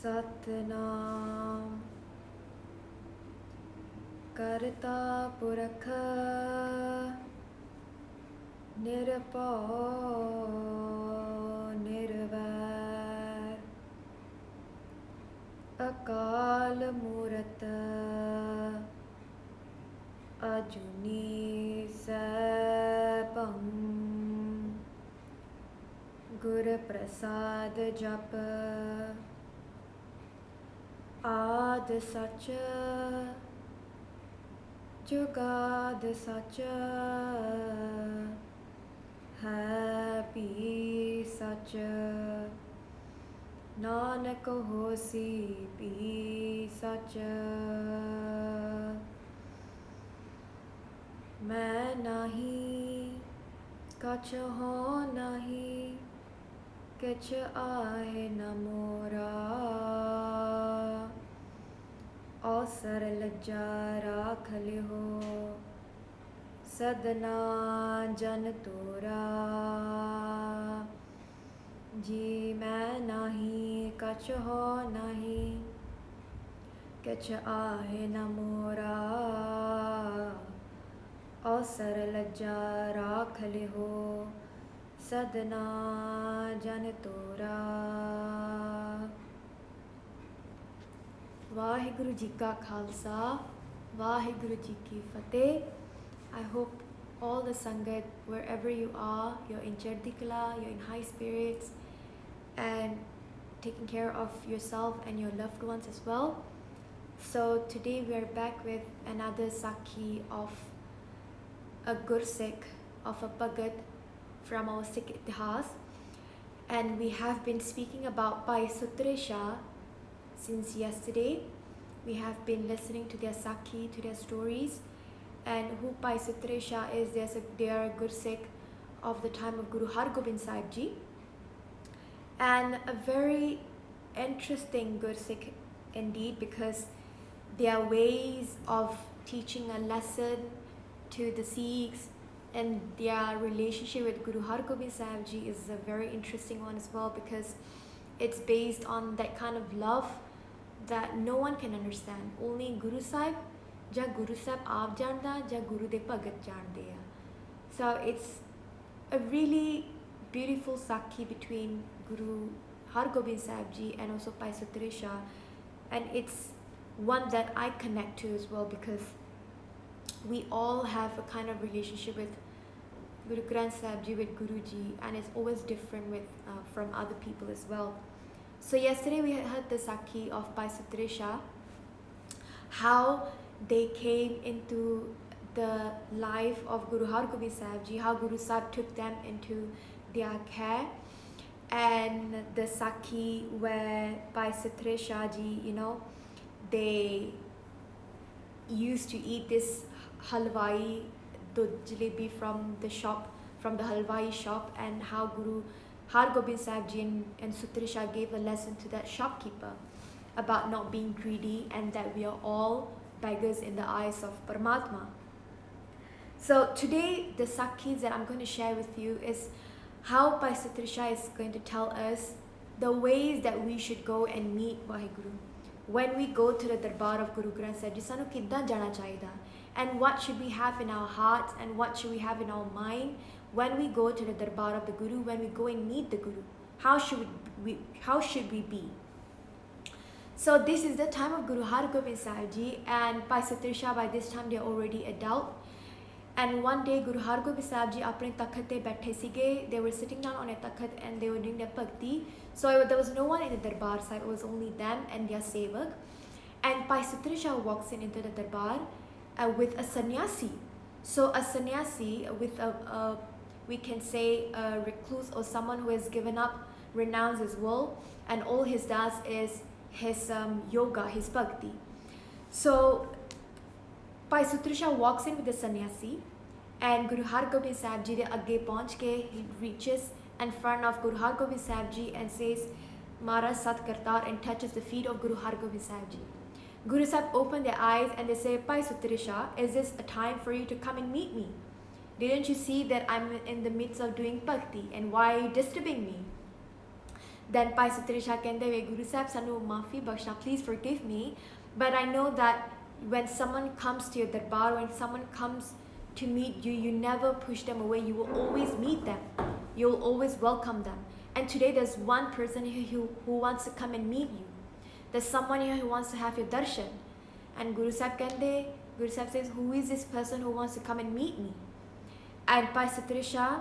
Satnam Karta Purakha Nirapau Nirvair Akal Murata Ajuni Sapam Guru Prasad Japa Ad Sacha Jugad Sacha Happy Sacha Nanak Hosi Pi Sacha Main nahi Kach ho nahi Kach aahe na mora Ausar lajja rakh liho Sadna jan tora Ji main nahi Kach ho nahi Kach aahe na mora Ausar lajja rakh liho Sadna jan tora Vaheguru Ji Ka Khalsa, Vaheguru Ji Ki Fateh. I hope all the Sangat, wherever you are, you're in Chardikala, you're in high spirits, and taking care of yourself and your loved ones as well. So today we are back with another Sakhi of a Gursikh, of a Bhagat from our Sikh Itihas. And we have been speaking about Bhai Suthrey Shah since yesterday. We have been listening to their Sakhi, to their stories, and who Bhai Suthrey Shah is. They are a Gursikh of the time of Guru Hargobind Sahib Ji, and a very interesting Gursikh indeed, because their ways of teaching a lesson to the Sikhs and their relationship with Guru Hargobind Sahib Ji is a very interesting one as well, because it's based on that kind of love that no one can understand. Only Guru Sahib, ja Guru Sahib aap janda, ja Guru de Bhagat jande hai. So it's a really beautiful Sakhi between Guru Hargobind Sahib Ji and also Bhai Suthrey Shah, and it's one that I connect to as well, because we all have a kind of relationship with Guru Granth Sahib Ji, with Guru Ji, and it's always different with from other people as well. So yesterday we heard the Sakhi of Bhai Suthrey Shah, how they came into the life of Guru Hargobind Sahib Ji, how Guru Sahib took them into their care, and the Sakhi where Bhai Suthrey Shah Ji, they used to eat this halwai, the jalebi from the shop, from the halwai shop, and how Guru Hargobind Sahib Ji and Suthrey Shah gave a lesson to that shopkeeper about not being greedy, and that we are all beggars in the eyes of Paramatma. So today the Sakhis that I'm going to share with you is how Bhai Suthrey Shah is going to tell us the ways that we should go and meet Vaheguru. When we go to the Darbar of Guru Granth Sahib Ji, sanu kiddan jana chahida, and what should we have in our hearts and what should we have in our mind when we go to the Darbar of the Guru, when we go and meet the Guru. How should we be? So this is the time of Guru Hargobind Sahib Ji, and Bhai Suthrey Shah, by this time they are already adult. And one day Guru Hargobind Sahib Ji apne takhat te baithe sige, they were sitting down on a takhat and they were doing their bhakti. So there was no one in the Darbar side, it was only them and their sevak. And Bhai Suthrey Shah walks into the Darbar with a sannyasi. So a sannyasi with we can say a recluse, or someone who has given up, renounced his world, and all he does is his yoga, his bhakti. So Bhai Suthrey Shah walks in with the sannyasi, and Guru Hargobind Sahib Ji de agge pahunch ke, he reaches in front of Guru Hargobind Sahib Ji and says Mara Sat Kartar, and touches the feet of Guru Hargobind Sahib Ji. Guru Sahib open their eyes and they say, Bhai Suthrey Shah, is this a time for you to come and meet me? Didn't you see that I'm in the midst of doing bhakti, and why are you disturbing me? then Pai Suthrey Shah kende ve Guru Sahib sanu maafi bakhshna, please forgive me, but I know that when someone comes to your darbar, when someone comes to meet you, you never push them away, you will always meet them, you will always welcome them. And today there's one person here who wants to come and meet you. There's someone here who wants to have your darshan. And Guru Sahib kende, Guru Sahib says, who is this person who wants to come and meet me? And Pai Suthrey Shah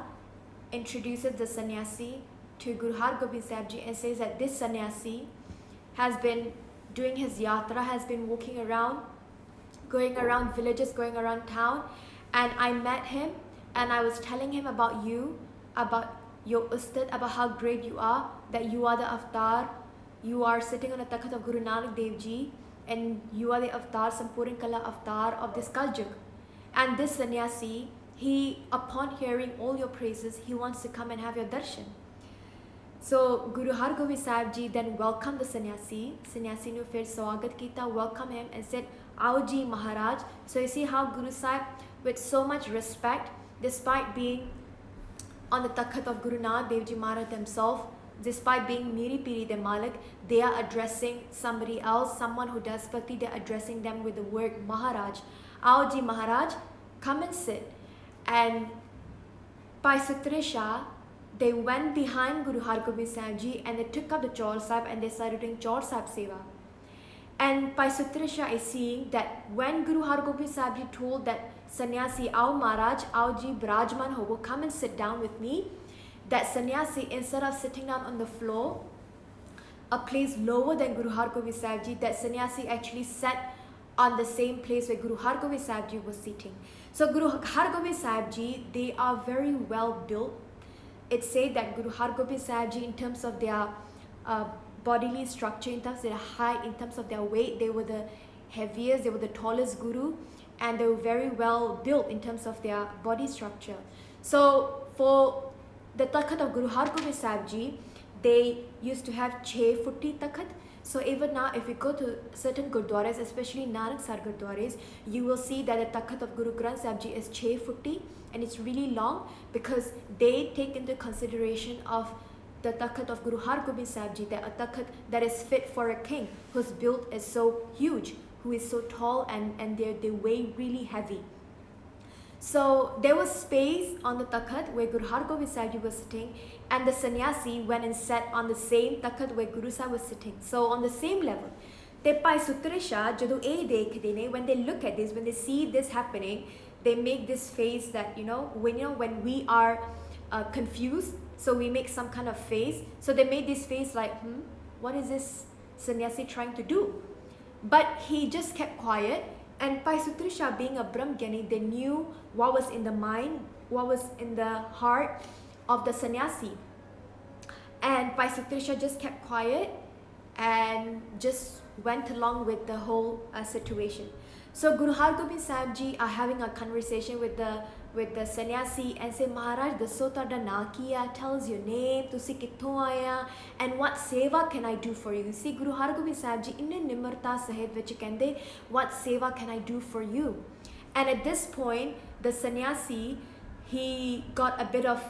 introduces the sannyasi to Guru Hargobind Sahib Ji and says that this sannyasi has been doing his yatra, has been walking around, going around villages, going around town, and I met him and I was telling him about you, about your ustad, about how great you are, that you are the avatar, you are sitting on the takhat of Guru Nanak Dev Ji, and you are the avatar, Sampurn Kala avatar of this Kaljug. And this sannyasi, he, upon hearing all your praises, he wants to come and have your darshan. So Guru Hargobind Sahib Ji then welcomed the sannyasi. Sannyasi ne fir swagat kita, welcomed him and said, Aao Ji Maharaj. So you see how Guru Sahib, with so much respect, despite being on the takhat of Guru Nanak Dev Ji Maharaj themselves, despite being Miri Piri de Malik, they are addressing somebody else, someone who does bhakti, they're addressing them with the word Maharaj. Aao Ji Maharaj, come and sit. And Pai Suthrey Shah, they went behind Guru Hargobind Sahib Ji and they took up the Chaur Sahib and they started doing Chaur Sahib Seva. And Pai Suthrey Shah is seeing that when Guru Hargobind Sahib Ji told that sannyasi, Aao Maharaj, Aao Ji Brajman Hovo, come and sit down with me, that sannyasi, instead of sitting down on the floor, a place lower than Guru Hargobind Sahib Ji, that sannyasi actually sat on the same place where Guru Hargobind Sahib Ji was sitting. So Guru Hargobind Sahib Ji, they are very well built. It's said that Guru Hargobind Sahib Ji, in terms of their bodily structure, in terms of their height, in terms of their weight, they were the heaviest, they were the tallest Guru, and they were very well built in terms of their body structure. So for the takhat of Guru Hargobind Sahib Ji, they used to have 6 footy takhat. So even now, if you go to certain Gurdwaras, especially Nanaksar Gurdwaras, you will see that the takhat of Guru Granth Sahib Ji is 6 footy, and it's really long because they take into consideration of the takhat of Guru Hargobind Sahib Ji, that a takhat that is fit for a king, whose build is so huge, who is so tall, and they weigh really heavy. So there was space on the takhat where Guru Hargobind Sahib Ji was sitting, and the sannyasi went and sat on the same takhat where Guru Sahib was sitting. So on the same level. Te Pai Suthrey Shah, when they look at this, when they see this happening, they make this face that, when we are confused, so we make some kind of face. So they made this face like, what is this sannyasi trying to do? But he just kept quiet. And Pai Suthrey Shah, being a Brahmgyani, they knew what was in the mind, what was in the heart of the sannyasi. And Pai Suthrey Shah just kept quiet and just went along with the whole situation. So Guru Hargobind Sahib Ji are having a conversation with the sannyasi and say, Maharaj, dasso tada na kiya, tell us your name, tusi kitthon aaya, and what seva can I do for you? See, Guru Hargobind Sahib Ji inne nimrta sahit vich kende, what seva can I do for you? And at this point, the sannyasi, he got a bit of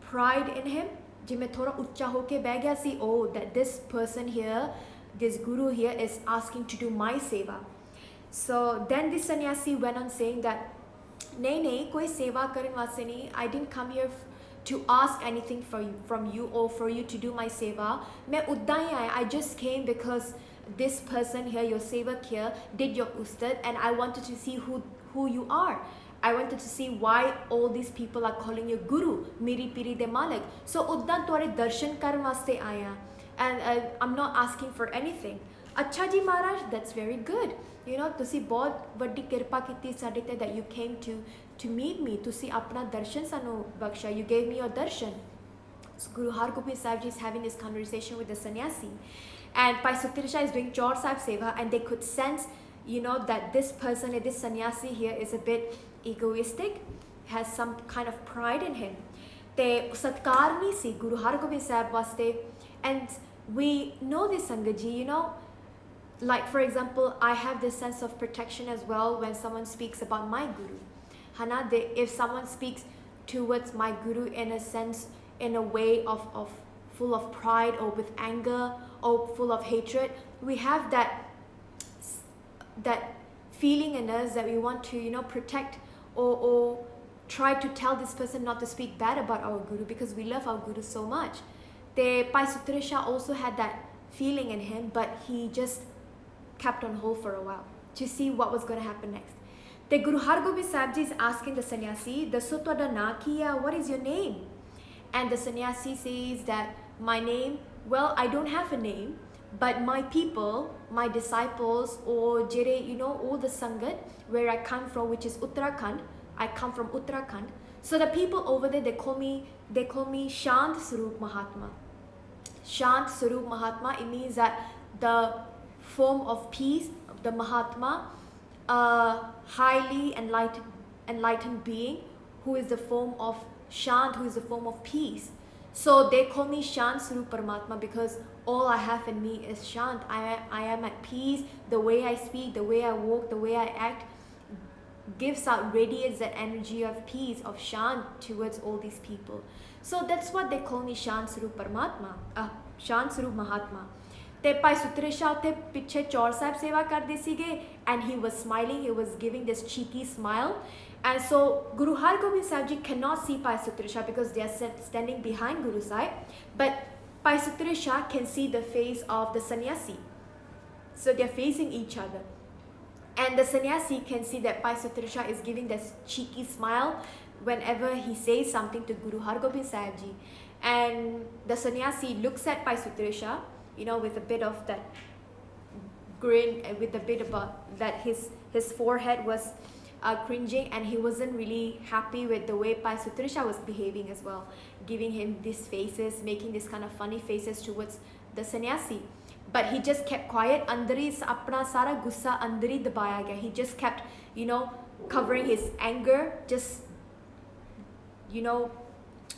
pride in him. Jime thoda ucha hoke beh gaya si, oh, that this person here, this guru here is asking to do my seva. So then this sannyasi went on saying that, nahi, koi seva karan vaste nahi. I didn't come here to ask anything from you or for you to do my seva. Main udda hi aaya. I just came because this person here, your sevak here, did your ustad, and I wanted to see who you are. I wanted to see why all these people are calling you Guru, Miri Piri de Malik. So udda tuare darshan karan vaste aaya, and I'm not asking for anything. Acha ji Maharaj, that's very good. Tusi bahut vaddi kirpa kiti sade te that you came to meet me. Tusi apna darshan sanu baksha. You gave me your darshan. So Guru Hargobind Sahib Ji is having this conversation with the sannyasi, and Pai Suthrey Shah is doing Chaur Sahib Seva, and they could sense, that this person, this sannyasi here is a bit egoistic, has some kind of pride in him. Te satkar nahi si Guru Hargobind Sahib vaste, and we know this Sangaji, like for example, I have this sense of protection as well when someone speaks about my guru. Hana, if someone speaks towards my guru in a sense, in a way of full of pride or with anger or full of hatred. We have that feeling in us that we want to protect or try to tell this person not to speak bad about our Guru because we love our Guru so much. Pai Suthrey Shah also had that feeling in him, but he just kept on hold for a while to see what was going to happen next. The Guru Hargobind Sahib Ji is asking the sannyasi, "Dasso toda na ki hai? What is your name?" And the sannyasi says that, "My name, well, I don't have a name, but my people, my disciples, or jere, all the sangat where I come from, which is Uttarakhand. I come from Uttarakhand. So the people over there, they call me Shant Swarup Mahatma. Shant Swarup Mahatma, it means that the form of peace, the Mahatma, a highly enlightened being who is the form of Shant, who is the form of peace. So they call me Shant Swarup Paramatma because all I have in me is Shant. I am at peace. The way I speak, the way I walk, the way I act gives out, radiates that energy of peace, of Shant towards all these people. So that's what they call me, Shant Swarup Paramatma, Shant Swarup Mahatma. Te Pai Suthrey Shah te piche Chaur Sahib seva karde sige, and he was smiling, he was giving this cheeky smile. And so Guru Hargobind Sahib Ji cannot see Pai Suthrey Shah because they are standing behind Guru Sahib, but Pai Suthrey Shah can see the face of the sannyasi. So they are facing each other. And the sannyasi can see that Pai Suthrey Shah is giving this cheeky smile whenever he says something to Guru Hargobind Sahib Ji. And the sannyasi looks at Pai Suthrey Shah, with a bit of that grin, with a bit about that his forehead was cringing, and he wasn't really happy with the way Pai Suthrey Shah was behaving as well, giving him these faces, making this kind of funny faces towards the sannyasi. But he just kept quiet. Andari apna sara gussa andari dabaya gaya. He just kept, covering his anger, just,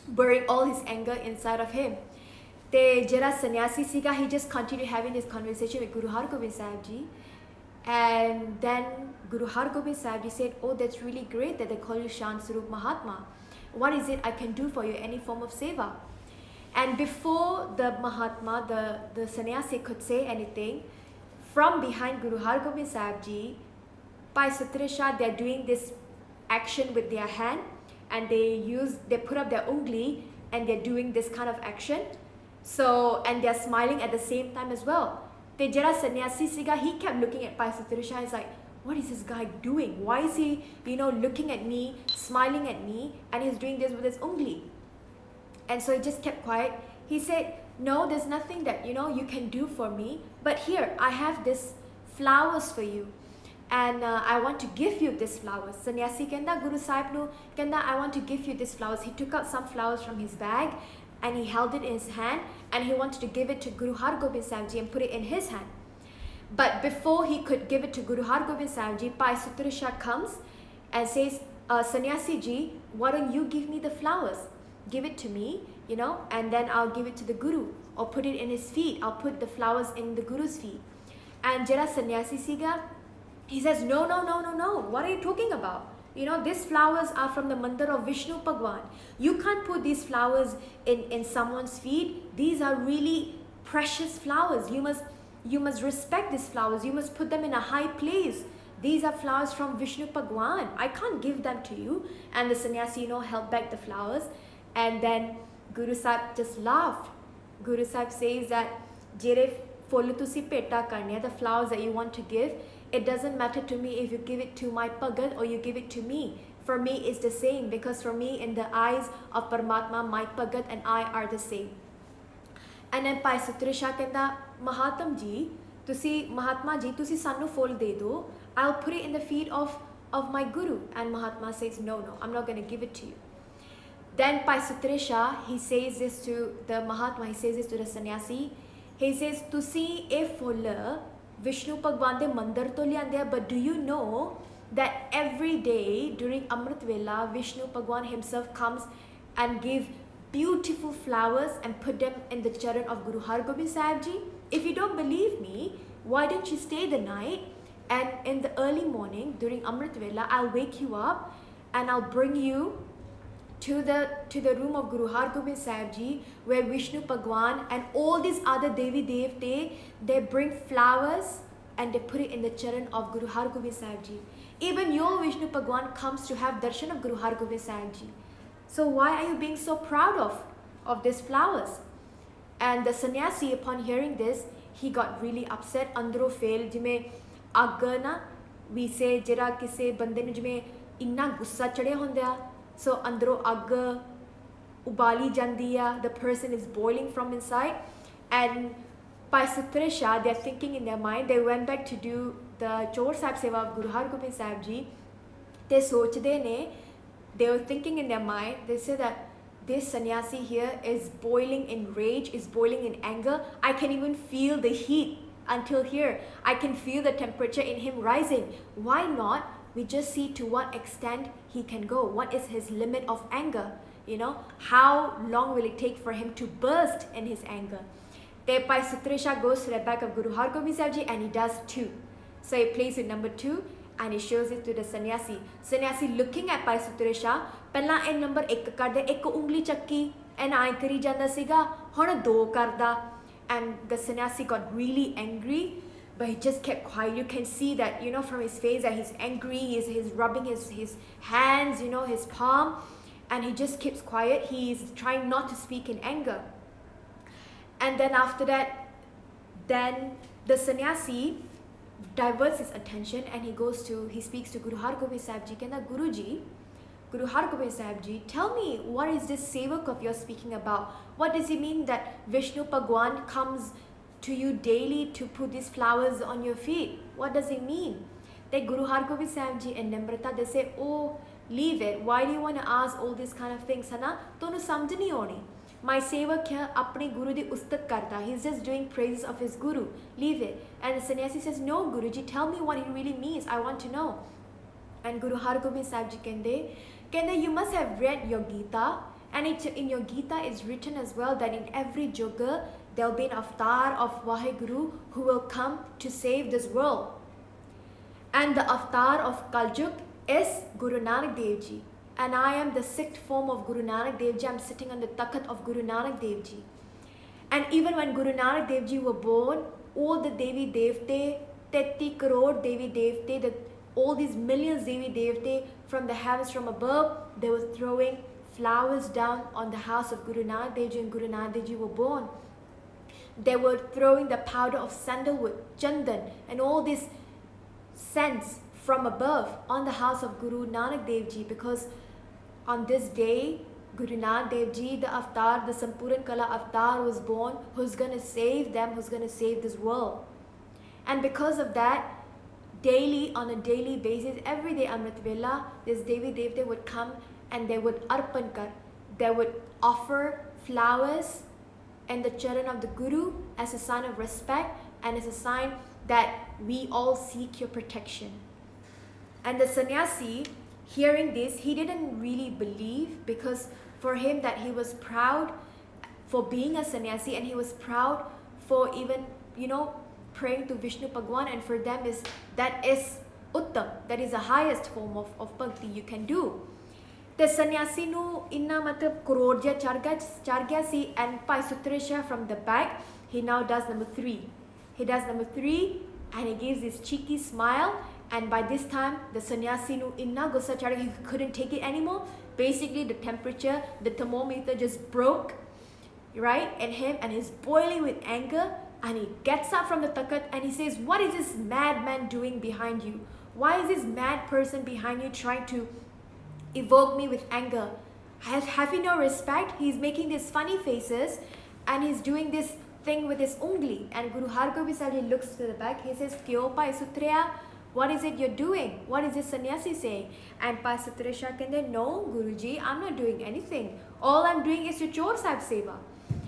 burying all his anger inside of him. Te jara sannyasi siga, he just continued having this conversation with Guru Hargobind Sahib Ji. And then Guru Hargobind Sahib Ji said, "Oh, that's really great that they call you Shant Swarup Mahatma. What is it I can do for you? Any form of seva?" And before the Mahatma, the sannyasi could say anything, from behind Guru Hargobind Sahib Ji, Pai Suthrey Shah, they're doing this action with their hand, and they put up their ungli, and they're doing this kind of action. So, and they're smiling at the same time as well. Te jara sannyasi siga, he kept looking at Pai Suthrey Shah. He's like, "What is this guy doing? Why is he, looking at me, smiling at me, and he's doing this with his ungli?" And so he just kept quiet. He said, "No, there's nothing that, you can do for me. But here, I have this flowers for you. And I want to give you these flowers." Sannyasi kenda, Guru Sahib nu kenda, "I want to give you these flowers." He took out some flowers from his bag, and he held it in his hand, and he wanted to give it to Guru Hargobind Sahib Ji and put it in his hand. But before he could give it to Guru Hargobind Sahib Ji, Pai Suthrey Shah comes and says, "Sannyasi Ji, why don't you give me the flowers? Give it to me, and then I'll give it to the Guru, or put it in his feet. I'll put the flowers in the Guru's feet." And jara sannyasi siga, he says, "No. What are you talking about? These flowers are from the mandir of Vishnu Bhagwan. You can't put these flowers in someone's feet. These are really precious flowers. You must respect these flowers. You must put them in a high place. These are flowers from Vishnu Bhagwan. I can't give them to you." And the sannyasi, held back the flowers. And then Guru Sahib just laughed. Guru Sahib says that, "Jere full tusi peta karne, the flowers that you want to give, it doesn't matter to me if you give it to my Bhagat or you give it to me. For me, it's the same, because for me, in the eyes of Paramatma, my Bhagat and I are the same." And then Pai Suthrey Shah kenda, Mahatma ji, tusi sanu full de do. I'll put it in the feet of my Guru." And Mahatma says, "No, I'm not going to give it to you." Then Pai Suthrey Shah, he says this to the Mahatma, he says this to the sannyasi. He says, "Tusi e full Vishnu Bhagwan de mandir to liande, but do you know that every day during Amrit Vela, Vishnu Bhagwan himself comes and give beautiful flowers and put them in the charan of Guru Hargobind Sahib Ji? If you don't believe me, why don't you stay the night, and in the early morning during Amrit Vela, I'll wake you up and I'll bring you to the room of Guru Hargobind Sahib Ji, where Vishnu Bhagwan and all these other Devi Devte, they bring flowers and they put it in the charan of Guru Hargobind Sahib Ji. Even your Vishnu Bhagwan comes to have darshan of Guru Hargobind Sahib Ji. So why are you being so proud of these flowers? And the sannyasi, upon hearing this, he got really upset. Andro fail jime agga na we say jira kise bande nu jime inna gussa chadya hundya. So andro agga ubali jandiya, the person is boiling from inside. And by Suthrey Shah, they're thinking in their mind, they went back to do the Chor Sahib Seva of Guru Hargobind Sahib Ji. They sochde ne, they were thinking in their mind, they said that this sannyasi here is boiling in rage, is boiling in anger. I can even feel the heat until here. I can feel the temperature in him rising. Why not? We just see to what extent he can go. What is his limit of anger? You know, how long will it take for him to burst in his anger? Thereby Suthrey Shah goes to the back of Guru Hargobind Sahib Ji and he does 2. So he plays with number 2 and he shows it to the sannyasi. Sannyasi looking at Pai Suthrey Shah, ਪਹਿਲਾਂ ਇਹ number 1 ਕਰਦਾ, ਇੱਕ ਉਂਗਲੀ ਚੱਕੀ and ਆਏ ਕਰੀ ਜਾਂਦਾ ਸੀਗਾ, ਹੁਣ 2 ਕਰਦਾ. And the sannyasi got really angry, but he just kept quiet. You can see that, you know, from his face that he's angry, he's rubbing his hands, you know, his palm, and he just keeps quiet. He's trying not to speak in anger. And then after that, then the sannyasi diverts his attention and he speaks to Guru Hargobind Sahib Ji. Kenda, Guruji, Guru Hargobind Sahib Ji, tell me, what is this sevak of yours speaking about? What does it mean that Vishnu Bhagwan comes to you daily to put these flowers on your feet? What does it mean? Then Guru Hargobind Sahib Ji and Namrata, they say, oh, leave it. Why do you want to ask all these kind of things? Hana? Tonu samjh nahi auni. My sevak here apne Guru di ustat karta. He's just doing praises of his Guru. Leave it. And the sannyasi says, no, Guruji, tell me what it really means. I want to know. And Guru Hargobind Sahib Ji kende, you must have read your Gita. And in your Gita is written as well that in every Juga, there will be an avatar of Vaheguru who will come to save this world. And the avatar of Kaljug is Guru Nanak Dev Ji. And I am the 6th form of Guru Nanak Dev Ji. I'm sitting on the takat of Guru Nanak Dev Ji. And even when Guru Nanak Dev Ji were born, all the Devi Devte, 30 crore Devi Devte, all these millions Devi Devte from the heavens from above, they were throwing flowers down on the house of Guru Nanak Dev Ji, and Guru Nanak Dev Ji were born. They were throwing the powder of sandalwood, chandan, and all these scents from above on the house of Guru Nanak Dev Ji, because on this day, Guru Nanak Dev Ji, the avatar, the Sampuran Kala avatar was born, who's going to save them, who's going to save this world. And because of that, daily, on a daily basis, every day Amrit Vela, this Devi Devte would come and they would arpan kar. They would offer flowers and the charan of the Guru as a sign of respect and as a sign that we all seek your protection. And the sannyasi, hearing this, he didn't really believe, because for him that he was proud for being a sannyasi and he was proud for even, you know, praying to Vishnu Bhagwan, and for them that is uttam, that is the highest form of bhakti you can do. The sannyasi nu inna matlab crore ja char gaya si, and Pai Suthrey Shah from the back, he now does number 3. He does number 3 and he gives this cheeky smile, and by this time the sannyasi nu inna gussa char gaya, he couldn't take it anymore. Basically the temperature, the thermometer just broke, right, in him, and he's boiling with anger. And he gets up from the takat and he says, what is this madman doing behind you? Why is this mad person behind you trying to evoke me with anger? Have you no respect? He's making these funny faces and he's doing this thing with his ungli. And Guru Hargobind Sahib Ji looks to the back. He says, Kyo Pai Suthrey, what is it you're doing? What is this sannyasi saying? And Pai Suthrey Shah kende, no, Guruji, I'm not doing anything. All I'm doing is your Chor Sahib Seva.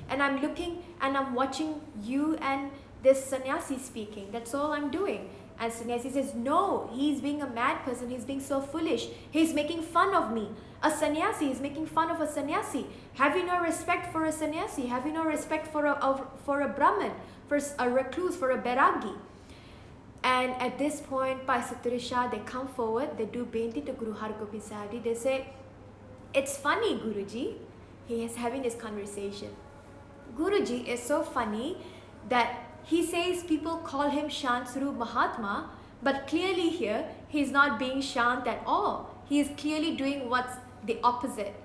And I'm looking and I'm watching you and this sannyasi speaking. That's all I'm doing. And sannyasi says, no, he's being a mad person. He's being so foolish. He's making fun of me. A sannyasi is making fun of a sannyasi. Have you no respect for a sannyasi? Have you no respect for a Brahman, for a recluse, for a Bairagi? And at this point, Pai Suthrey Shah, they come forward. They do benti to Guru Hargobind Sahib Ji. They say, It's funny, Guruji. He is having this conversation. Guruji is so funny that he says people call him Shant Swarup Mahatma, but clearly here he's not being Shant at all. He is clearly doing what's the opposite,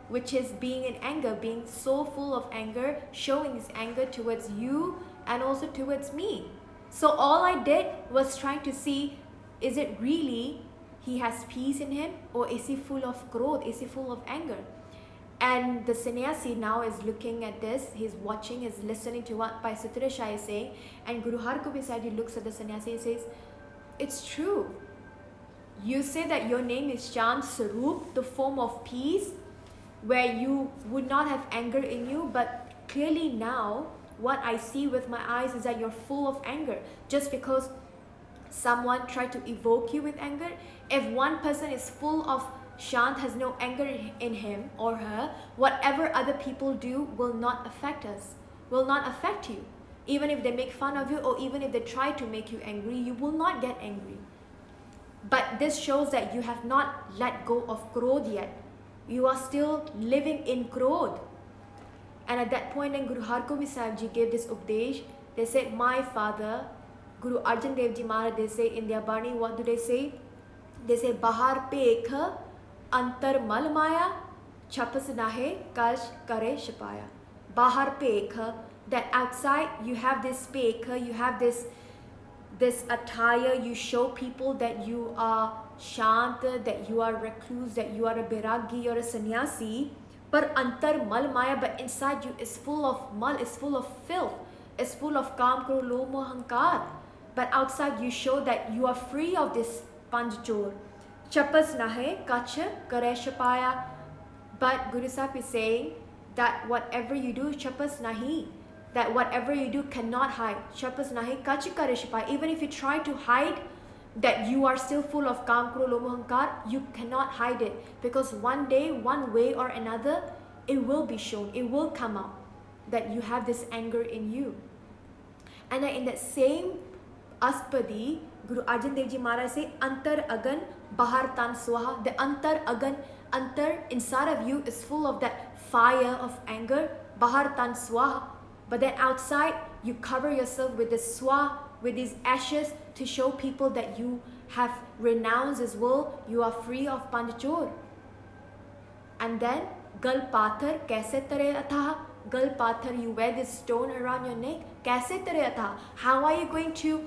which is being in anger, being so full of anger, showing his anger towards you and also towards me. So all I did was trying to see, is it really he has peace in him, or is he full of growth? Is he full of anger? And the sannyasi now is looking at this, he's watching, he's listening to what Bhai Suthrey Shah is saying, and Guru Hargobind Sahib Ji looks at the sannyasi and says, it's true. You say that your name is Shant Swarup, the form of peace, where you would not have anger in you, but clearly now what I see with my eyes is that you're full of anger. Just because someone tried to evoke you with anger, if one person is full of Shant, has no anger in him or her, whatever other people do will not affect us, will not affect you. Even if they make fun of you, or even if they try to make you angry, you will not get angry. But this shows that you have not let go of krodh yet. You are still living in krodh. And at that point, then Guru Hargobind Sahib Ji gave this updesh. They said, my father, Guru Arjan Dev Ji Maharaj, they say in their Bani, what do they say? They say, Bahar pekha, antar mal maya, chapas nahe, kash kare shapaya. Bahar pekha, that outside you have this pekha, you have this attire, you show people that you are shanta, that you are recluse, that you are a biragi, you're a sannyasi. But antar mal maya, but inside you is full of mal, is full of filth, is full of kam, kro, lo, moh, hankar. But outside you show that you are free of this panch chor. Chapas nahe, kacha, kare shapaya. But Guru Sahib is saying that whatever you do, chapas nahi, that whatever you do cannot hide. Chapas nahi, kacha, kare shapaya. Even if you try to hide that you are still full of kam, kro, lo, moh, hankar, you cannot hide it. Because one day, one way or another, it will be shown, it will come out that you have this anger in you. And then in that same Aspadi, Guru Arjan Dev Ji Maharaj say, Antar agan, bahar tan swaha. The antar agan, antar inside of you is full of that fire of anger, bahar tan swaha. But then outside, you cover yourself with the swa, with these ashes, to show people that you have renounced this world, you are free of panchachor. And then, gal pathar kaise tare atha? Gal pathar, you wear this stone around your neck. Kaise tare atha? How are you going to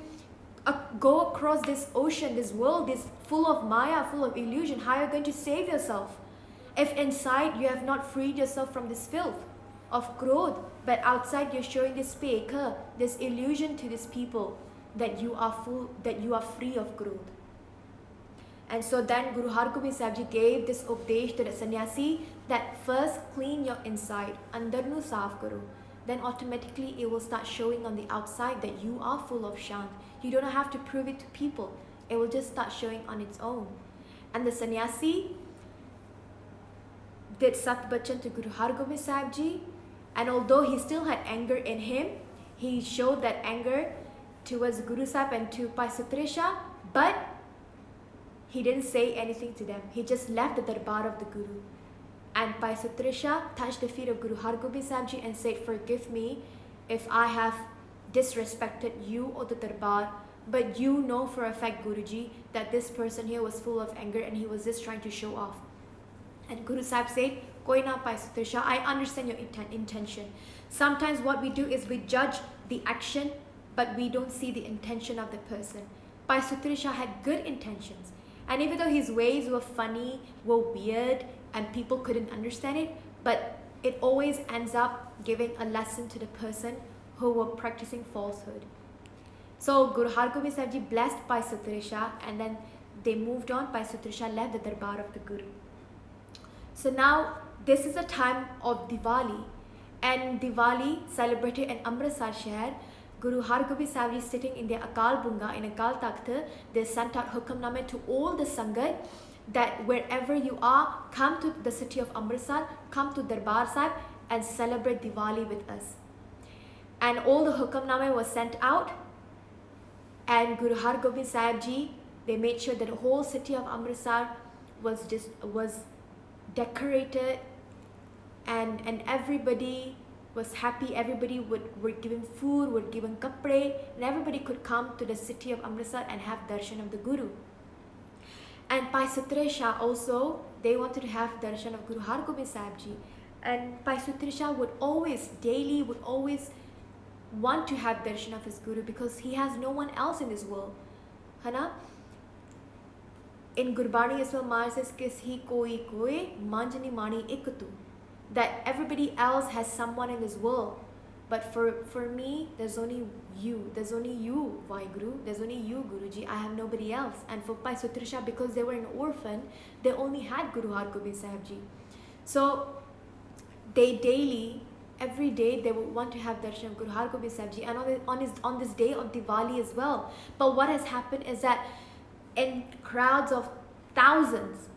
go across this ocean, this world, this full of maya, full of illusion? How are you going to save yourself? If inside you have not freed yourself from this filth of krodh, but outside you're showing this pekha, this illusion to these people that you are full, that you are free of krodh. And so then Guru Hargobind Sahib Ji gave this updesh to the sannyasi that first clean your inside, andar nu saaf karo. Then automatically it will start showing on the outside that you are full of shant. You don't have to prove it to people. It will just start showing on its own. And the sannyasi did Sat Bachan to Guru Hargobind Sahib Ji. And although he still had anger in him, he showed that anger towards Guru Sahib and to Bhai Suthrey Shah, but he didn't say anything to them. He just left the darbar of the Guru. And Bhai Suthrey Shah touched the feet of Guru Hargobind Sahib Ji and said, forgive me if I have disrespected you or the darbar, but you know for a fact, Guruji, that this person here was full of anger and he was just trying to show off. And Guru Sahib said, Koi na Bhai Suthrey Shah, I understand your intention. Sometimes what we do is we judge the action, but we don't see the intention of the person. Bhai Suthrey Shah had good intentions. And even though his ways were funny, were weird, and people couldn't understand it, but it always ends up giving a lesson to the person who were practicing falsehood. So Guru Hargobind Sahib Ji blessed Bhai Suthrey Shah, and then they moved on. Bhai Suthrey Shah left the darbar of the Guru. So now this is a time of Diwali, and Diwali celebrated in Amritsar Shahar. Guru Hargobind Sahib Ji sitting in their Akal Bunga, in Akal Takht, they sent out Hukamname to all the Sangat that wherever you are, come to the city of Amritsar, come to Darbar Sahib and celebrate Diwali with us. And all the Hukamname was sent out, and Guru Hargobind Sahib Ji, they made sure that the whole city of Amritsar was decorated, and everybody was happy. Everybody were given food, were given kapre, and everybody could come to the city of Amritsar and have darshan of the Guru. And Bhai Suthrey Shah also, they wanted to have darshan of Guru Hargobind Sahib Ji. And Bhai Suthrey Shah would always want to have darshan of his Guru because he has no one else in this world. Hana? In Gurbani as well, Mar says, Kis koi manjani mani ikatu. That everybody else has someone in this world. But for me, there's only you. There's only you, Vaheguru. There's only you, Guruji. I have nobody else. And for Bhai Suthrey Shah, because they were an orphan, they only had Guru Hargobind Sahib Ji. So they every day, they would want to have darshan of Guru Hargobind Sahib Ji, and on this day of Diwali as well. But what has happened is that in crowds of thousands,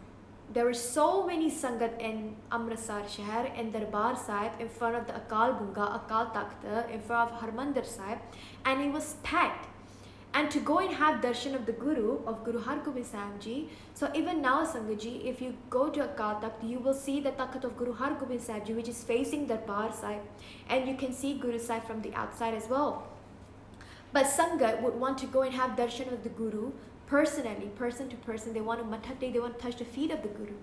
there were so many Sangat in Amritsar Shahar, in Darbar Sahib, in front of the Akal Bunga, Akal Takht, in front of Harmandir Sahib, and it was packed. And to go and have darshan of the Guru, of Guru Hargobind Sahib Ji, so even now, Sangat Ji, if you go to Akal Takht, you will see the Takht of Guru Hargobind Sahib Ji, which is facing Darbar Sahib, and you can see Guru Sahib from the outside as well. But Sangat would want to go and have darshan of the Guru personally, person to person. They want to mathate, they want to touch the feet of the Guru.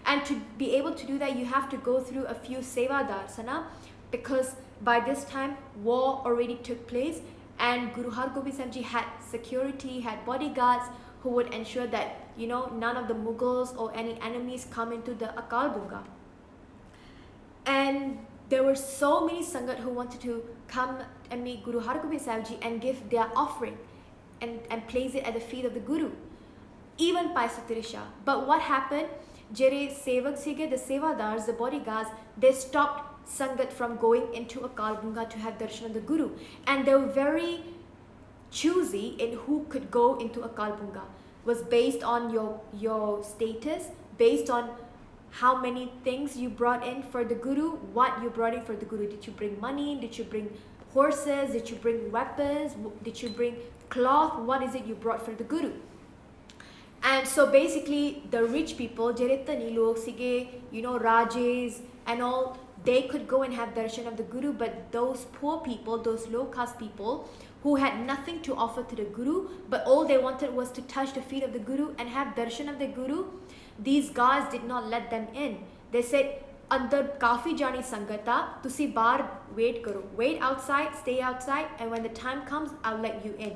And to be able to do that, you have to go through a few sevadars, because by this time, war already took place, and Guru Hargobind Sahib Ji had security, had bodyguards who would ensure that, none of the Mughals or any enemies come into the Akal Bunga. And there were so many Sangat who wanted to come and meet Guru Hargobind Sahib Ji and give their offering and place it at the feet of the Guru. Even Bhai Suthrey Shah. But what happened? Jere Sevak Sige, the Sevadars, the bodyguards, they stopped Sangat from going into Akal Bunga to have darshan of the Guru. And they were very choosy in who could go into Akal Bunga. Was based on your status, based on how many things you brought in for the Guru, what you brought in for the Guru. Did you bring money? Did you bring horses? Did you bring weapons? Did you bring cloth? What is it you brought for the Guru? And so basically, the rich people, Jeretani log sige, Rajas and all, they could go and have darshan of the Guru, but those poor people, those low caste people who had nothing to offer to the Guru, but all they wanted was to touch the feet of the Guru and have darshan of the Guru, these guards did not let them in. They said, Andar kafi jani sangata, tusi bar wait karo. Wait outside, stay outside, and when the time comes, I'll let you in.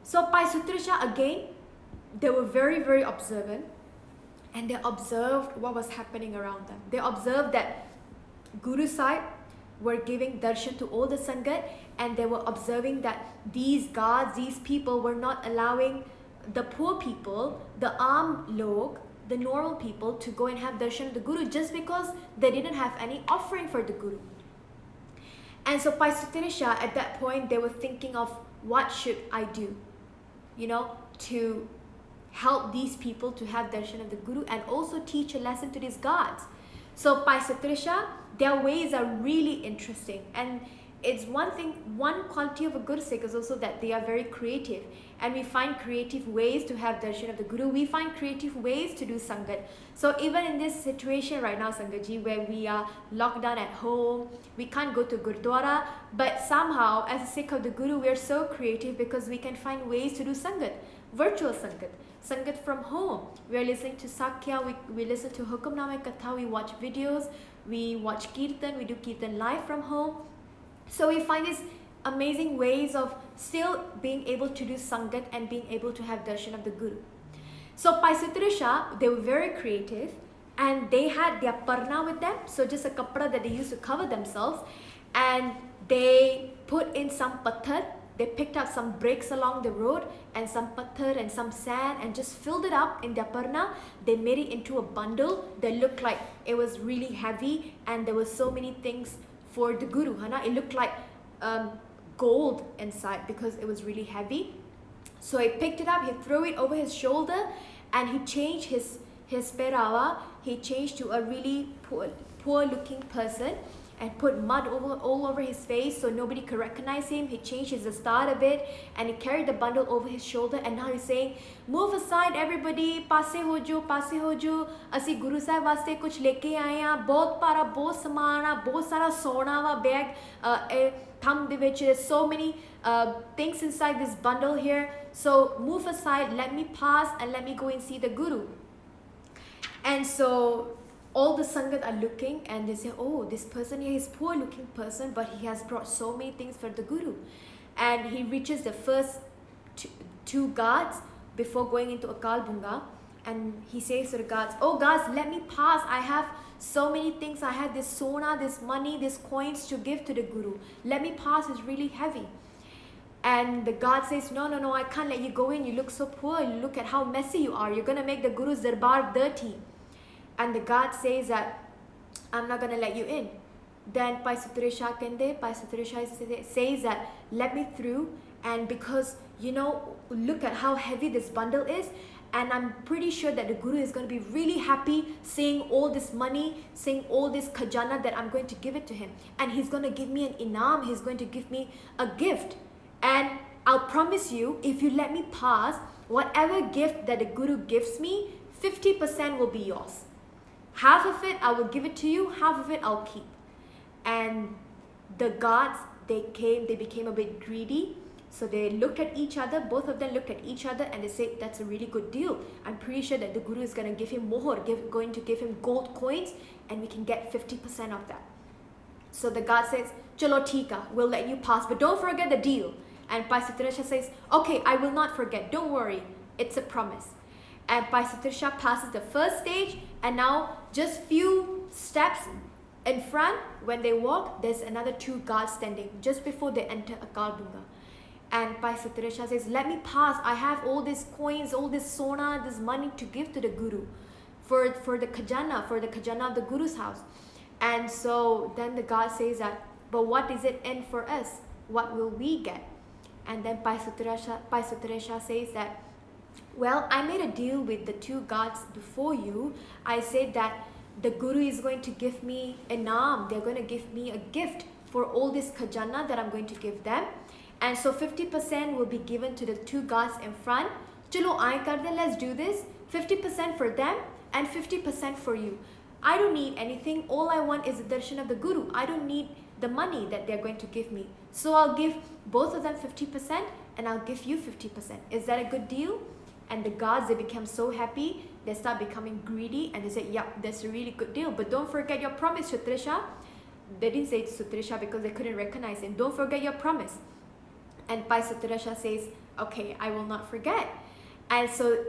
So Bhai Suthrey Shah, again, they were very, very observant, and they observed what was happening around them. They observed that Guru Sahib were giving darshan to all the Sangat, and they were observing that these guards, these people were not allowing the poor people, the aam log, the normal people, to go and have darshan of the Guru just because they didn't have any offering for the Guru. And so Bhai Suthrey Shah, at that point, they were thinking of what should I do, to help these people to have darshan of the Guru and also teach a lesson to these guards. So Bhai Suthrey Shah, their ways are really interesting, and it's one quality of a good Sikh is also that they are very creative, and we find creative ways to have darshan of the Guru. We find creative ways to do Sangat. So even in this situation right now, Sangat Ji, where we are locked down at home, we can't go to Gurdwara, but somehow as a Sikh of the Guru, we are so creative because we can find ways to do Sangat, virtual Sangat from home. We are listening to Sakya, we listen to Hukamnama Katha, we watch videos, we watch Kirtan, we do Kirtan live from home. So we find these amazing ways of still being able to do Sangat and being able to have darshan of the Guru. So Bhai Suthrey Shah, they were very creative, and they had their parna with them, so just a kapra that they used to cover themselves, and they put in some patthar. They picked up some bricks along the road and some patthar and some sand and just filled it up in their parna. They made it into a bundle that looked like it was really heavy, and there were so many things for the Guru. It looked like gold inside because it was really heavy. So he picked it up, he threw it over his shoulder, and he changed his perawa. He changed to a really poor looking person, and put mud all over his face so nobody could recognize him. He changed his dastar a bit and he carried the bundle over his shoulder, and now he's saying, move aside everybody, paase ho jo, asi Guru Sahib vaste kuch leke aaye haan, bahut para, bahut saman aa, bahut sara sona va bag, thumb de vich, there's so many things inside this bundle here, so move aside, let me pass and let me go and see the Guru. And so all the Sangat are looking and they say, oh, this person here is poor looking person, but he has brought so many things for the Guru. And he reaches the first two guards before going into Akal Bunga, and he says to the guards, oh guards, let me pass, I have so many things, I have this sona, this money, these coins to give to the Guru, let me pass, it's really heavy. And the guard says, no, I can't let you go in, you look so poor, you look at how messy you are, you're going to make the Guru's darbar dirty. And the guard says that, I'm not going to let you in. Then Pai Suthrey Shah says that, let me through, and because, look at how heavy this bundle is, and I'm pretty sure that the Guru is going to be really happy seeing all this money, seeing all this khajana that I'm going to give it to him. And he's going to give me an inam, he's going to give me a gift. And I'll promise you, if you let me pass, whatever gift that the Guru gives me, 50% will be yours. Half of it I will give it to you, half of it I'll keep. And the guards, they became a bit greedy. So they looked at each other, both of them looked at each other, and they said, that's a really good deal. I'm pretty sure that the Guru is going to give him mohor, going to give him gold coins, and we can get 50% of that. So the guard says, chalo theek, we'll let you pass, but don't forget the deal. And Pai Suthrey Shah says, okay, I will not forget, don't worry, it's a promise. And Pai Suthrey Shah passes the first stage, and now just few steps in front, when they walk, there's another two guards standing just before they enter Akal Bunga. And Pai Suthrey Shah says, let me pass, I have all these coins, all this sona, this money to give to the Guru for the khajana of the Guru's house. And so then the guard says that, but what is it in for us? What will we get? And then Pai Suthrey Shah says that, well, I made a deal with the two guards before you. I said that the Guru is going to give me inam, they're going to give me a gift for all this khajana that I'm going to give them. And so 50% will be given to the two guards in front. Chalo, aaye kar de, let's do this. 50% for them and 50% for you. I don't need anything. All I want is the darshan of the Guru. I don't need the money that they're going to give me. So I'll give both of them 50% and I'll give you 50%. Is that a good deal? And the guards, they become so happy. They start becoming greedy and they say, yeah, that's a really good deal. But don't forget your promise, Suthrey Shah. They didn't say Suthrey Shah because they couldn't recognize him. Don't forget your promise. And Pai Suthrey Shah says, okay, I will not forget. And so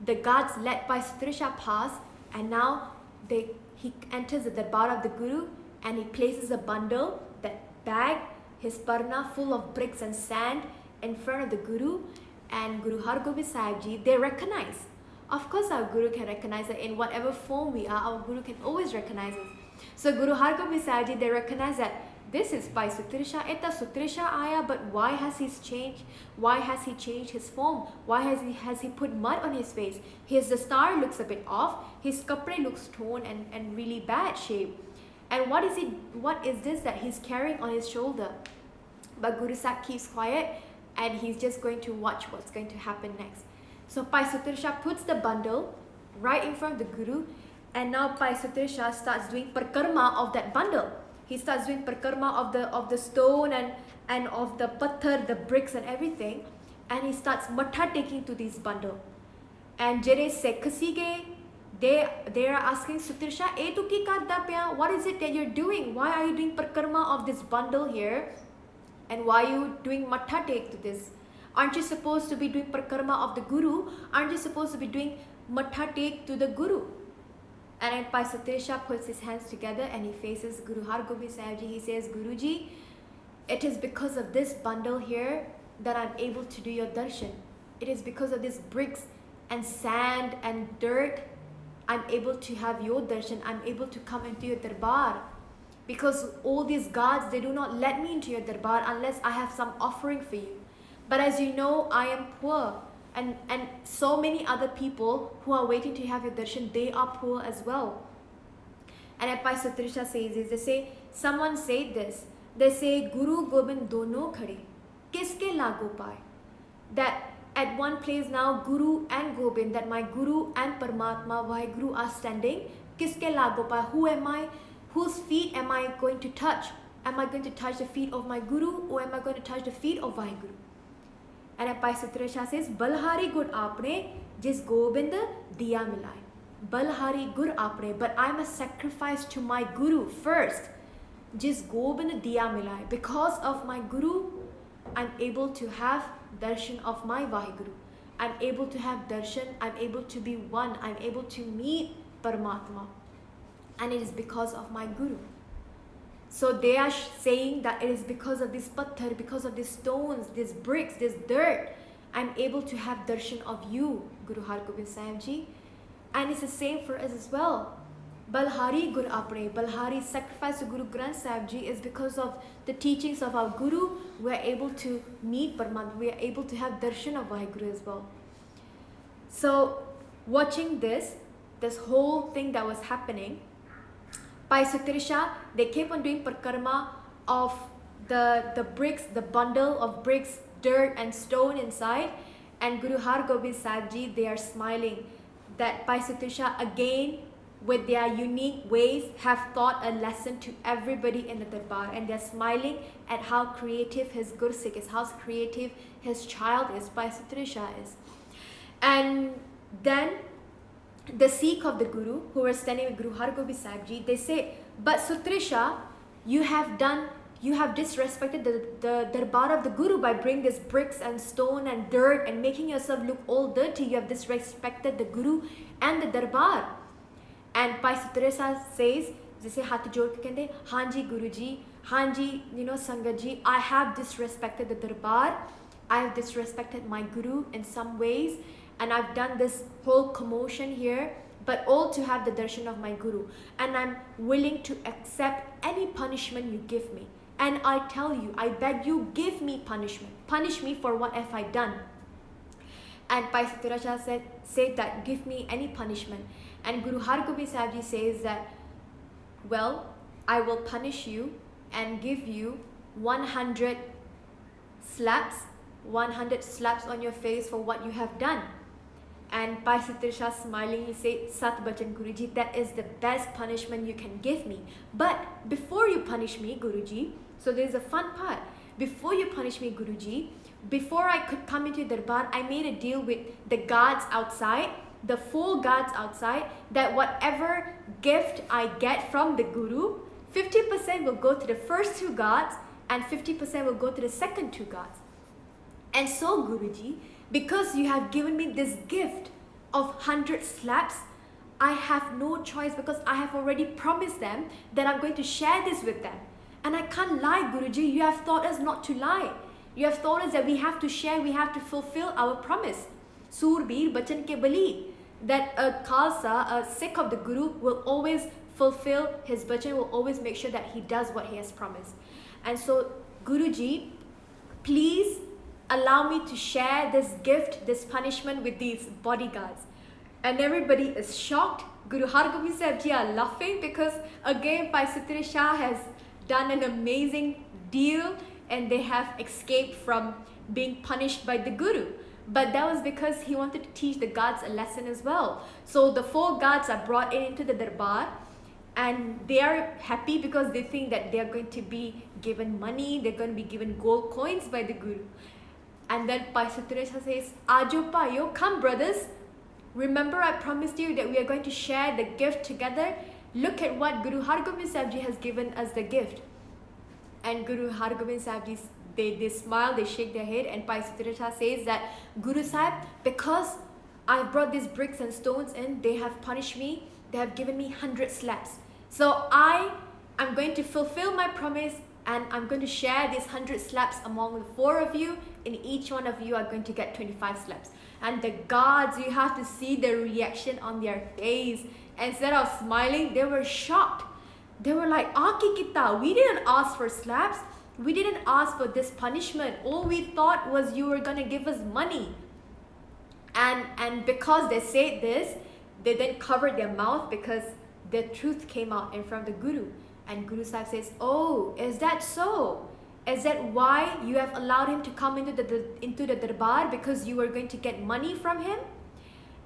the guards let Pai Suthrey Shah pass, and now he enters the darbar of the Guru, and he places a bundle, that bag, his parna full of bricks and sand in front of the Guru. And Guru Hargobind Sahib Ji, they recognize. Of course our Guru can recognize that in whatever form we are, our Guru can always recognize us. So Guru Hargobind Sahib Ji, they recognize that this is Pai Suthrey Shah, eta Suthrey Shah aaya, but why has he changed? Why has he changed his form? Why has he put mud on his face? His dastar looks a bit off, his kapre looks torn and really bad shape. And what is this that he's carrying on his shoulder? But Guru Sahib keeps quiet and he's just going to watch what's going to happen next. So Pai Suthrey Shah puts the bundle right in front of the Guru, and now Pai Suthrey Shah starts doing parkarma of that bundle. He starts doing parkarma of the stone and of the patthar, the bricks and everything, and he starts matha taking to this bundle. And jere Sikhs they are asking Suthrey Shah, "Eh tu ki karda pya? What is it that you're doing? Why are you doing parkarma of this bundle here? And why are you doing matha take to this? Aren't you supposed to be doing parkarma of the Guru? Aren't you supposed to be doing matha take to the Guru?" And then Pai Suthrey Shah puts his hands together and he faces Guru Hargobind Sahib Ji. He says, "Guruji, it is because of this bundle here that I'm able to do your darshan. It is because of these bricks and sand and dirt I'm able to have your darshan. I'm able to come into your darbar. Because all these gods, they do not let me into your darbar unless I have some offering for you. But as you know, I am poor. And so many other people who are waiting to have your darshan, they are poor as well." And then Pai Suthrey says this, they say, someone said this, they say, Guru Gobind dono khade, kiske lago paye? That at one place now, Guru and Gobind, that my Guru and Paramatma, Vaheguru are standing, kiske lago paye? Who am I? Whose feet am I going to touch? Am I going to touch the feet of my Guru, or am I going to touch the feet of Vaheguru? And then Pai Suthrey says, Balhari gur aapne, jis Gobind diya milai. Balhari gur aapne, but I must sacrifice to my Guru first. Jis Gobind diya milai. Because of my Guru, I'm able to have darshan of my Vaheguru. I'm able to have darshan, I'm able to be one, I'm able to meet Paramatma. And it is because of my Guru. So they are saying that it is because of this patthar, because of these stones, these bricks, this dirt, I'm able to have darshan of you, Guru Hargobind Sahib Ji. And it's the same for us as well. Balhari gur apne, Balhari sacrifice to Guru Granth Sahib Ji is because of the teachings of our Guru. We are able to meet Paramatma, we are able to have darshan of Vaheguru as well. So watching this whole thing that was happening, Pai Suthrey, they kept on doing parkarma of the bricks, the bundle of bricks, dirt and stone inside. And Guru Hargobind Sahib Ji, they are smiling that Pai Suthrey again, with their unique ways, have taught a lesson to everybody in the Darbar. And they're smiling at how creative his Gursik is, how creative his child is, Pai Suthrey is. And then the Sikh of the Guru, who were standing with Guru Hargobind Sahib Ji, they say, but Suthrey, you have disrespected the Darbar of the Guru by bringing these bricks and stone and dirt and making yourself look all dirty. You have disrespected the Guru and the Darbar. And Pai Suthrey says, जैसे हाथ जोड़ के कहते, हाँ जी गुरु जी, हाँ जी, Sangat ji, I have disrespected the Darbar, I have disrespected my Guru in some ways, and I've done this whole commotion here, but all to have the darshan of my Guru. And I'm willing to accept any punishment you give me. And I tell you, I beg you, give me punishment. Punish me for what have I done. And Pai Suthrey said that, give me any punishment. And Guru Hargobind Sahib Ji says that, well, I will punish you and give you 100 slaps on your face for what you have done. And Pai Suthrey smilingly said, Sat Bachan Guruji, that is the best punishment you can give me. But before you punish me, Guruji, so there's a fun part. Before you punish me, Guruji, before I could come into Darbar, I made a deal with the guards outside, the 4 guards outside, that whatever gift I get from the Guru, 50% will go to the first 2 guards and 50% will go to the second 2 guards. And so, Guruji, because you have given me this gift of 100 slaps, I have no choice, because I have already promised them that I'm going to share this with them. And I can't lie, Guruji. You have taught us not to lie. You have taught us that we have to share, we have to fulfill our promise. Surbir Bachan ke Bali. That a Khalsa, a Sikh of the Guru, will always fulfill his bachan, will always make sure that he does what he has promised. And so, Guruji, please allow me to share this gift, this punishment with these bodyguards. And everybody is shocked. Guru Hargobind Sahib Ji are laughing because again Pai Suthrey has done an amazing deal and they have escaped from being punished by the Guru. But that was because he wanted to teach the guards a lesson as well. So the 4 guards are brought into the Darbar and they are happy because they think that they are going to be given money, they're going to be given gold coins by the Guru. And then Pai Suthrey says, Ajo Payo, come brothers. Remember I promised you that we are going to share the gift together. Look at what Guru Hargobind Sahib Ji has given us the gift. And Guru Hargobind Sahib Ji, they smile, they shake their head, and Pai Suthrey says that, Guru Sahib, because I've brought these bricks and stones in, they have punished me, they have given me 100 slaps. So I am going to fulfill my promise and I'm going to share these 100 slaps among the 4 of you, and each one of you are going to get 25 slaps. And the guards, you have to see the reaction on their face. Instead of smiling, they were shocked. They were like, Aaki kita, we didn't ask for slaps. We didn't ask for this punishment. All we thought was you were going to give us money. And because they said this, they then covered their mouth because the truth came out in front of the Guru. And Guru Sahib says, oh, is that so? Is that why you have allowed him to come into the darbar, because you were going to get money from him?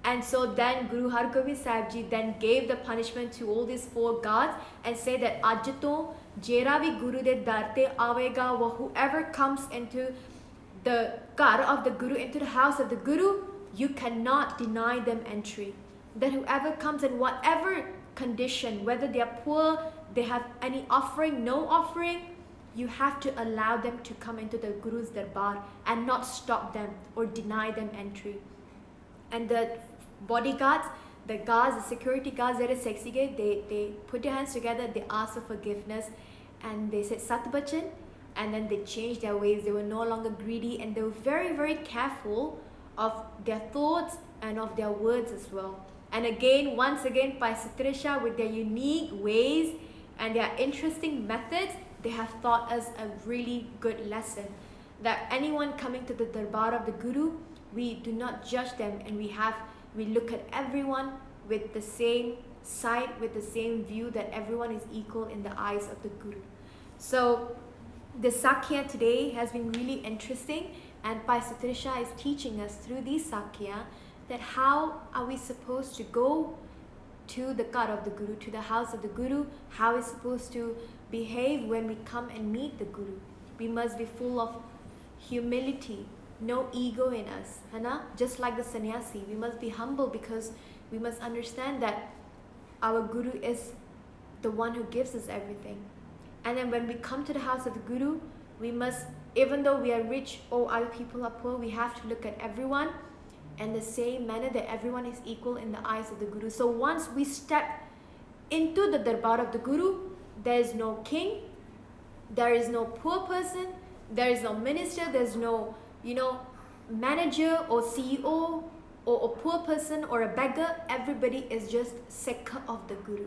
And so then Guru Hargobind Sahib Ji then gave the punishment to all these 4 guards and said that Aj to jera vi Guru de dar te avega, whoever comes into the ghar of the Guru, into the house of the Guru, you cannot deny them entry. That whoever comes in whatever condition, whether they are poor, they have any offering, no offering, you have to allow them to come into the Guru's darbar and not stop them or deny them entry. And the bodyguards, the guards, the security guards, they put their hands together, they asked for forgiveness, and they said Sat Bachan, and then they changed their ways. They were no longer greedy, and they were very, very careful of their thoughts and of their words as well. And again, once again, by Suthrey Shah, with their unique ways and their interesting methods, they have taught us a really good lesson. That anyone coming to the darbar of the Guru, we do not judge them, and we look at everyone with the same sight, with the same view, that everyone is equal in the eyes of the Guru. So the Sakya today has been really interesting, and Pai Suthrey Shah is teaching us through these Sakya that how are we supposed to go to the ghar of the Guru, to the house of the Guru, how we're supposed to behave when we come and meet the Guru. We must be full of humility, no ego in us, just like the sannyasi. We must be humble, because we must understand that our Guru is the one who gives us everything. And then when we come to the house of the Guru, we must, even though we are rich or other people are poor, we have to look at everyone in the same manner, that everyone is equal in the eyes of the Guru. So once we step into the darbar of the Guru, there is no king, there is no poor person, there is no minister, there's no, manager or CEO or a poor person or a beggar. Everybody is just Sikh of the Guru,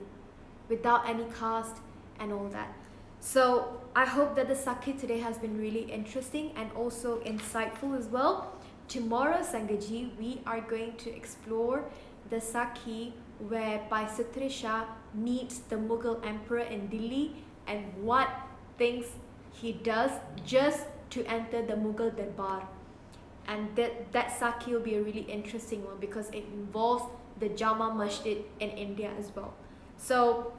without any caste and all that. So I hope that the Sakhi today has been really interesting and also insightful as well. Tomorrow, Sangaji, we are going to explore the Sakhi where Pai Suthrey Shah meets the Mughal emperor in Delhi and what things he does just to enter the Mughal darbar. And that Sakhi will be a really interesting one, because it involves the Jama Masjid in India as well. So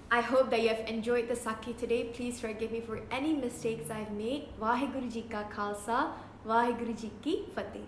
I hope that you have enjoyed the Sakhi today. Please forgive me for any mistakes I've made. Vaheguru Ji Ka Khalsa, Vaheguru Ji Ki Fateh.